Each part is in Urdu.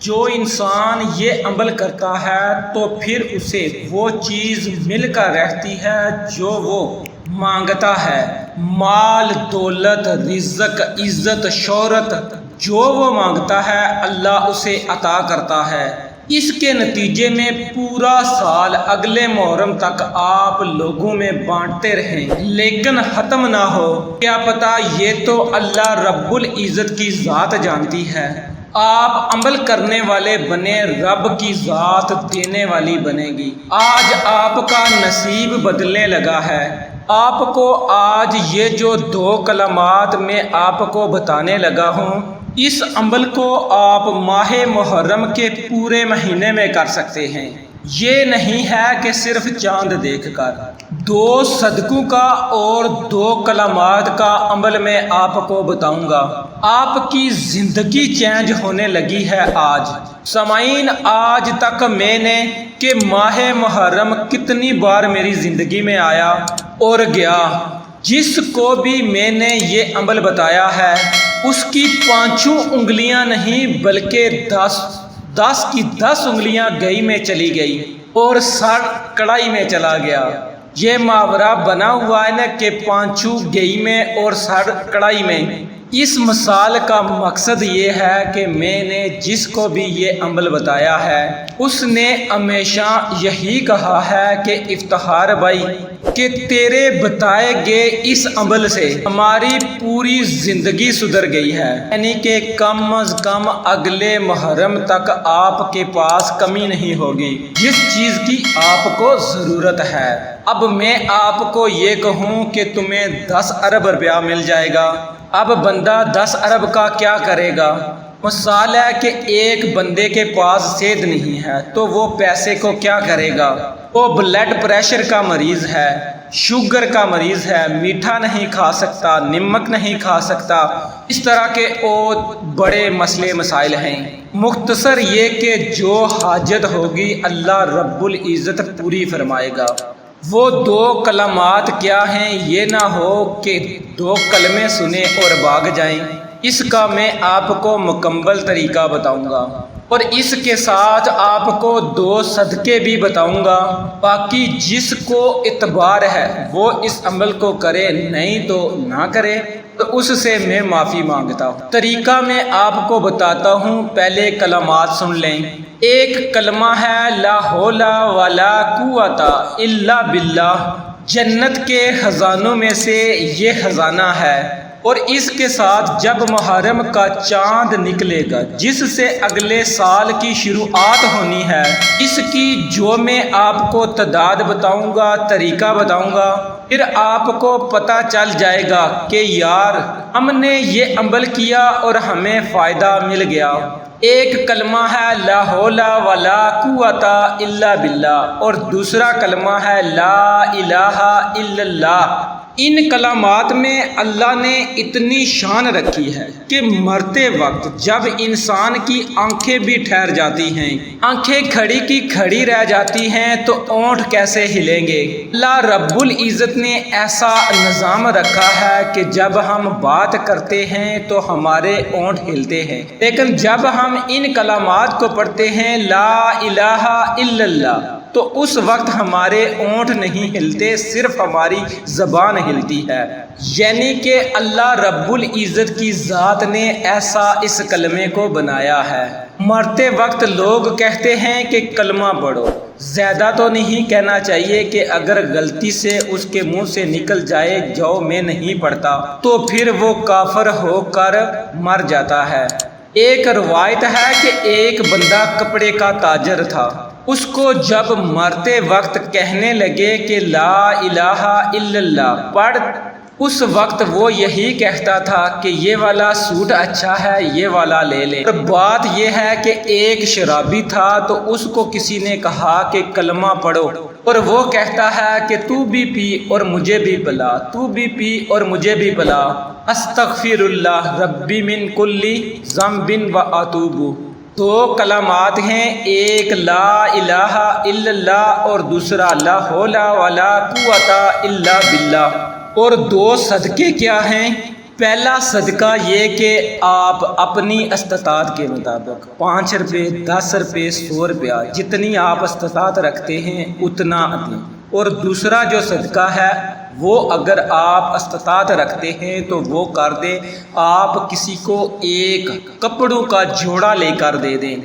جو انسان یہ عمل کرتا ہے تو پھر اسے وہ چیز مل کر رہتی ہے جو وہ مانگتا ہے۔ مال، دولت، رزق، عزت، شہرت، جو وہ مانگتا ہے اللہ اسے عطا کرتا ہے۔ اس کے نتیجے میں پورا سال اگلے محرم تک آپ لوگوں میں بانٹتے رہیں لیکن ختم نہ ہو۔ کیا پتہ یہ تو اللہ رب العزت کی ذات جانتی ہے۔ آپ عمل کرنے والے بنے، رب کی ذات دینے والی بنے گی۔ آج آپ کا نصیب بدلنے لگا ہے۔ آپ کو آج یہ جو 2 کلمات میں آپ کو بتانے لگا ہوں، اس عمل کو آپ ماہ محرم کے پورے مہینے میں کر سکتے ہیں۔ یہ نہیں ہے کہ صرف چاند دیکھ کر۔ 2 صدقوں کا اور 2 کلمات کا عمل میں آپ کو بتاؤں گا۔ آپ کی زندگی چینج ہونے لگی ہے آج۔ سامعین، آج تک میں نے کہ ماہ محرم کتنی بار میری زندگی میں آیا اور گیا، جس کو بھی میں نے یہ عمل بتایا ہے اس کی 5 انگلیاں نہیں بلکہ 10 کی 10 انگلیاں گئی میں چلی گئی اور سر کڑائی میں چلا گیا۔ یہ محاورہ بنا ہوا ہے نا کہ 5 گئی میں اور سر کڑائی میں۔ اس مثال کا مقصد یہ ہے کہ میں نے جس کو بھی یہ عمل بتایا ہے اس نے ہمیشہ یہی کہا ہے کہ افتخار بھائی کہ تیرے بتائے گئے اس عمل سے ہماری پوری زندگی سدھر گئی ہے، یعنی کہ کم از کم اگلے محرم تک آپ کے پاس کمی نہیں ہوگی جس چیز کی آپ کو ضرورت ہے۔ اب میں آپ کو یہ کہوں کہ تمہیں 10 ارب روپیہ مل جائے گا، اب بندہ 10 ارب کا کیا کرے گا؟ مثال ہے کہ ایک بندے کے پاس صحت نہیں ہے تو وہ پیسے کو کیا کرے گا؟ وہ بلڈ پریشر کا مریض ہے، شوگر کا مریض ہے، میٹھا نہیں کھا سکتا، نمک نہیں کھا سکتا، اس طرح کے اور بڑے مسئلے مسائل ہیں۔ مختصر یہ کہ جو حاجت ہوگی اللہ رب العزت پوری فرمائے گا۔ وہ 2 کلمات کیا ہیں؟ یہ نہ ہو کہ 2 کلمے سنیں اور بھاگ جائیں۔ اس کا میں آپ کو مکمل طریقہ بتاؤں گا اور اس کے ساتھ آپ کو 2 صدقے بھی بتاؤں گا۔ باقی جس کو اعتبار ہے وہ اس عمل کو کرے، نہیں تو نہ کرے، تو اس سے میں معافی مانگتا ہوں۔ طریقہ میں آپ کو بتاتا ہوں، پہلے کلمات سن لیں۔ ایک کلمہ ہے لا حول ولا قوت الا باللہ۔ جنت کے خزانوں میں سے یہ خزانہ ہے اور اس کے ساتھ جب محرم کا چاند نکلے گا جس سے اگلے سال کی شروعات ہونی ہے، اس کی جو میں آپ کو تعداد بتاؤں گا، طریقہ بتاؤں گا، پھر آپ کو پتہ چل جائے گا کہ یار ہم نے یہ عمل کیا اور ہمیں فائدہ مل گیا۔ ایک کلمہ ہے لا حول ولا قوت الا باللہ اور دوسرا کلمہ ہے لا الہ الا اللہ۔ ان کلمات میں اللہ نے اتنی شان رکھی ہے کہ مرتے وقت جب انسان کی آنکھیں بھی ٹھہر جاتی ہیں، آنکھیں کھڑی کی کھڑی رہ جاتی ہیں تو اونٹ کیسے ہلیں گے؟ اللہ رب العزت نے ایسا نظام رکھا ہے کہ جب ہم بات کرتے ہیں تو ہمارے اونٹ ہلتے ہیں، لیکن جب ہم ان کلمات کو پڑھتے ہیں لا الہ الا اللہ تو اس وقت ہمارے اونٹ نہیں ہلتے، صرف ہماری زبان ہلتی ہے۔ یعنی کہ اللہ رب العزت کی ذات نے ایسا اس کلمے کو بنایا ہے۔ مرتے وقت لوگ کہتے ہیں کہ کلمہ پڑھو، زیادہ تو نہیں کہنا چاہیے کہ اگر غلطی سے اس کے منہ سے نکل جائے جو میں نہیں پڑھتا تو پھر وہ کافر ہو کر مر جاتا ہے۔ ایک روایت ہے کہ ایک بندہ کپڑے کا تاجر تھا، اس کو جب مرتے وقت کہنے لگے کہ لا الہ الا اللہ پڑھ، اس وقت وہ یہی کہتا تھا کہ یہ والا سوٹ اچھا ہے، یہ والا لے لے۔ اور بات یہ ہے کہ ایک شرابی تھا تو اس کو کسی نے کہا کہ کلمہ پڑھو اور وہ کہتا ہے کہ تو بھی پی اور مجھے بھی پلا، تو بھی پی اور مجھے بھی پلا، استغفر اللہ ربی من کل ذنب و اتوب۔ 2 کلمات ہیں، ایک لا الہ الا اللہ اور دوسرا لا حول ولا قوت الا باللہ۔ اور 2 صدقے کیا ہیں؟ پہلا صدقہ یہ کہ آپ اپنی استطاعت کے مطابق 5 روپے 10 روپے 100 روپیہ جتنی آپ استطاعت رکھتے ہیں اتنا دیں۔ اور دوسرا جو صدقہ ہے وہ اگر آپ استطاعت رکھتے ہیں تو وہ کر دیں، آپ کسی کو ایک کپڑوں کا جوڑا لے کر دے دیں۔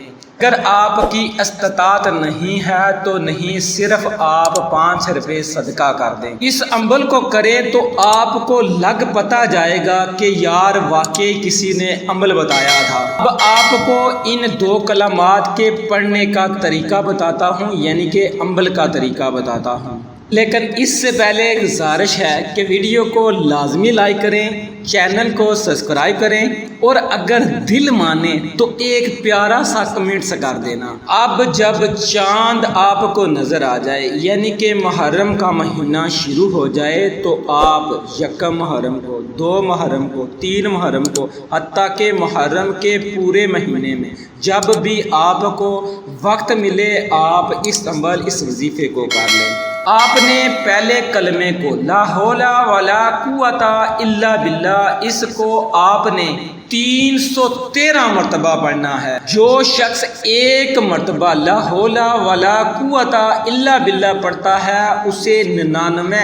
اگر آپ کی استطاعت نہیں ہے تو نہیں، صرف آپ 5 روپے صدقہ کر دیں۔ اس عمل کو کریں تو آپ کو لگ پتہ جائے گا کہ یار واقعی کسی نے عمل بتایا تھا۔ اب آپ کو ان 2 کلمات کے پڑھنے کا طریقہ بتاتا ہوں، یعنی کہ عمل کا طریقہ بتاتا ہوں، لیکن اس سے پہلے ایک گزارش ہے کہ ویڈیو کو لازمی لائک کریں، چینل کو سبسکرائب کریں، اور اگر دل مانے تو ایک پیارا سا کمنٹس کر دینا۔ اب جب چاند آپ کو نظر آ جائے، یعنی کہ محرم کا مہینہ شروع ہو جائے، تو آپ 1 محرم کو، 2 محرم کو، 3 محرم کو، حتیٰ کہ محرم کے پورے مہینے میں جب بھی آپ کو وقت ملے آپ اس عمل، اس وظیفے کو کر لیں۔ آپ نے پہلے کلمے کو لا حول ولا قوت الا باللہ، اس کو آپ نے 313 مرتبہ پڑھنا ہے۔ جو شخص 1 مرتبہ لا حول ولا قوت الا باللہ پڑھتا ہے اسے 99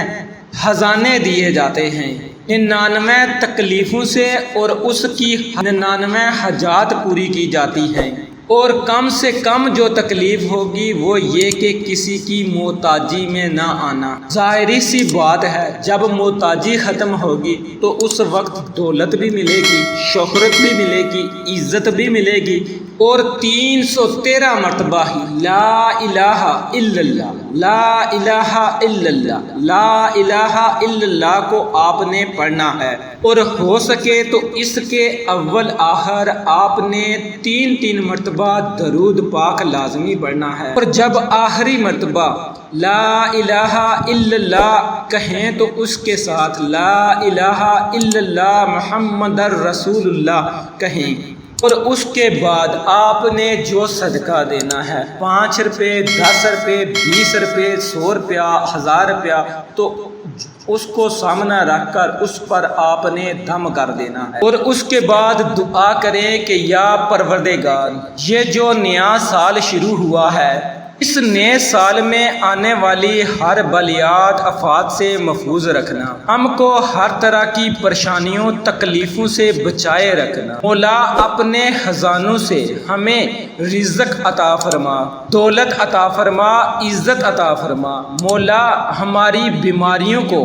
خزانے دیے جاتے ہیں، 99 تکلیفوں سے، اور اس کی 99 حاجات پوری کی جاتی ہیں۔ اور کم سے کم جو تکلیف ہوگی وہ یہ کہ کسی کی محتاجی میں نہ آنا۔ ظاہری سی بات ہے، جب محتاجی ختم ہوگی تو اس وقت دولت بھی ملے گی، شہرت بھی ملے گی، عزت بھی ملے گی۔ اور 313 مرتبہ ہی لا الہ الا اللہ، لا الہ الا اللہ، لا الہ الا اللہ کو آپ نے پڑھنا ہے، اور ہو سکے تو اس کے اول آخر آپ نے 3 مرتبہ درود پاک لازمی پڑھنا ہے۔ اور جب آخری مرتبہ لا الہ الا اللہ کہیں تو اس کے ساتھ لا الہ الا اللہ محمد رسول اللہ کہیں۔ اور اس کے بعد آپ نے جو صدقہ دینا ہے 5 روپے 10 روپے 20 روپے 100 روپیہ 1000 روپیہ، تو اس کو سامنے رکھ کر اس پر آپ نے دم کر دینا ہے۔ اور اس کے بعد دعا کریں کہ یا پروردگار، یہ جو نیا سال شروع ہوا ہے، اس نئے سال میں آنے والی ہر بلیات آفات سے محفوظ رکھنا، ہم کو ہر طرح کی پریشانیوں تکلیفوں سے بچائے رکھنا۔ مولا اپنے خزانوں سے ہمیں رزق عطا فرما، دولت عطا فرما، عزت عطا فرما۔ مولا ہماری بیماریوں کو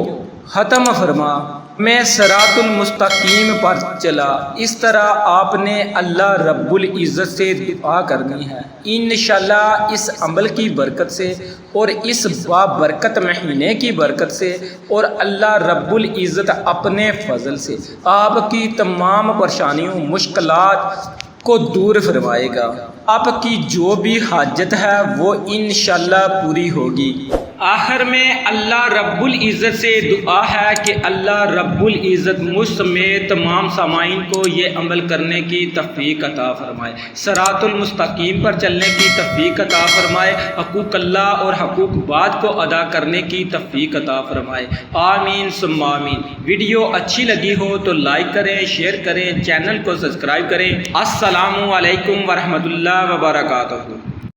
ختم فرما، میں صراط المستقیم پر چلا۔ اس طرح آپ نے اللہ رب العزت سے دعا کرنی ہے۔ انشاءاللہ اس عمل کی برکت سے اور اس بابرکت مہینے کی برکت سے اور اللہ رب العزت اپنے فضل سے آپ کی تمام پریشانیوں مشکلات کو دور فرمائے گا۔ آپ کی جو بھی حاجت ہے وہ انشاءاللہ پوری ہوگی۔ آخر میں اللہ رب العزت سے دعا ہے کہ اللہ رب العزت مجھ سمیت تمام سامعین کو یہ عمل کرنے کی توفیق عطا فرمائے، صراط المستقیم پر چلنے کی توفیق عطا فرمائے، حقوق اللہ اور حقوق بعد کو ادا کرنے کی توفیق عطا فرمائے۔ آمین ثم آمین۔ ویڈیو اچھی لگی ہو تو لائک کریں، شیئر کریں، چینل کو سبسکرائب کریں۔ السلام علیکم ورحمۃ اللہ وبرکاتہ۔